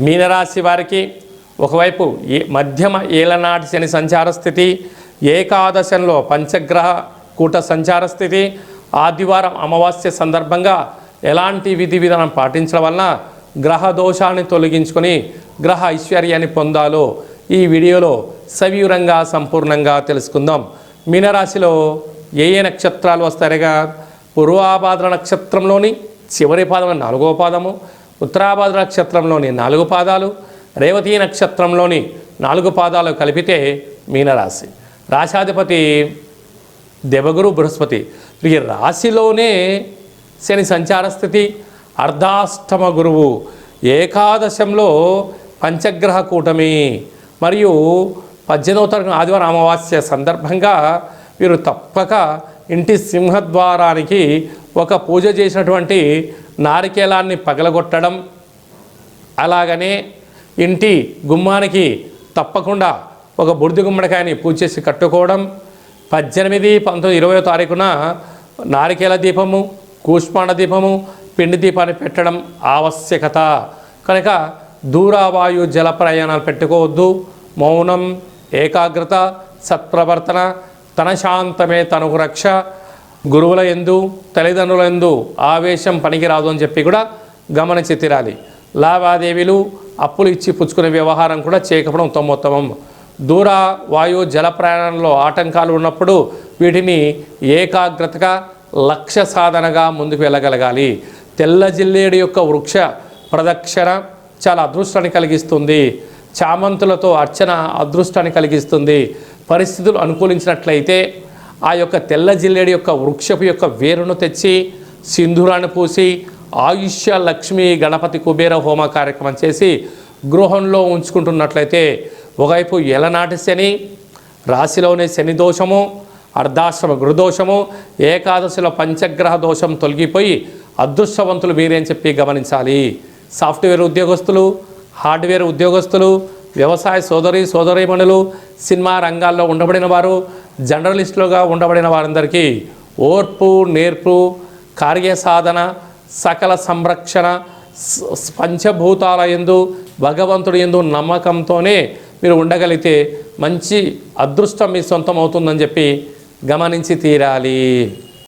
మీనరాశి వారికి ఒకవైపు మధ్యమ ఏలనాటి శని సంచార స్థితి, ఏకాదశంలో పంచగ్రహ కూట సంచార స్థితి, ఆదివారం అమావాస్య సందర్భంగా ఎలాంటి విధి విధానం పాటించడం వలన గ్రహ దోషాన్ని తొలగించుకొని గ్రహ ఐశ్వర్యాన్ని పొందాలో ఈ వీడియోలో సవివరంగా సంపూర్ణంగా తెలుసుకుందాం. మీనరాశిలో ఏ నక్షత్రాలు వస్తారుగా? పూర్వాభాద్ర నక్షత్రంలోని చివరి పాదం 4వ పాదము, ఉత్తరాభాద్ర నక్షత్రంలోని 4 పాదాలు, రేవతి నక్షత్రంలోని 4 పాదాలు కలిపితే మీనరాశి. రాశాధిపతి దేవగురు బృహస్పతి. ఈ రాశిలోనే శని సంచార స్థితి, అర్ధాష్టమ గురువు, ఏకాదశంలో పంచగ్రహ కూటమి మరియు 18వ తారీఖు ఆదివారం అమావాస్య సందర్భంగా వీరు తప్పక ఇంటి సింహద్వారానికి ఒక పూజ చేసినటువంటి నారికేలాన్ని పగలగొట్టడం, అలాగనే ఇంటి గుమ్మానికి తప్పకుండా ఒక బుడిది గుమ్మడికాయని పూజ చేసి కట్టుకోవడం, 18, 19, 20వ తారీఖున నారికేల దీపము, కూష్మాండ దీపము, పిండి దీపాన్ని పెట్టడం ఆవశ్యకత. కనుక దూరవాయు జల ప్రయాణాలు పెట్టుకోవద్దు. మౌనం, ఏకాగ్రత, సత్ప్రవర్తన, తన శాంతమే తనకు రక్ష. గురువుల యందు, తల్లిదండ్రుల యందు ఆవేశం పనికిరాదు అని చెప్పి కూడా గమనించి తీరాలి. లావాదేవీలు, అప్పులు ఇచ్చి పుచ్చుకునే వ్యవహారం కూడా చేయకపోవడం ఉత్తమోత్తమం. దూర వాయు జల ప్రయాణంలో ఆటంకాలు ఉన్నప్పుడు వీటిని ఏకాగ్రతగా లక్ష్య సాధనగా ముందుకు వెళ్ళగలగాలి. తెల్ల జిల్లేడు యొక్క వృక్ష ప్రదక్షిణ చాలా అదృష్టాన్ని కలిగిస్తుంది. చామంతులతో అర్చన అదృష్టాన్ని కలిగిస్తుంది. పరిస్థితులు అనుకూలించినట్లయితే ఆ యొక్క తెల్ల జిల్లేడు యొక్క వృక్షపు యొక్క వేరును తెచ్చి సింధూరాన్ని పూసి ఆయుష్య లక్ష్మి గణపతి కుబేర హోమ కార్యక్రమం చేసి గృహంలో ఉంచుకుంటున్నట్లయితే ఒకవైపు ఎలనాటి శని, రాశిలోనే శని దోషము, అర్ధాశ్రమ గురుదోషము, ఏకాదశిలో పంచగ్రహ దోషం తొలగిపోయి అదృష్టవంతులు మీరే అని చెప్పి గమనించాలి. సాఫ్ట్వేర్ ఉద్యోగస్తులు, హార్డ్వేర్ ఉద్యోగస్తులు, వ్యవసాయ సోదరీమణులు, సినిమా రంగాల్లో ఉండబడిన వారు, జర్నలిస్టులుగా ఉండబడిన వారందరికీ ఓర్పు, నేర్పు, కార్యసాధన, సకల సంరక్షణ, పంచభూతాల యందు భగవంతుడి యందు నమ్మకంతోనే మీరు ఉండగలిగితే మంచి అదృష్టం మీ సొంతం అవుతుందని చెప్పి గమనించి తీరాలి.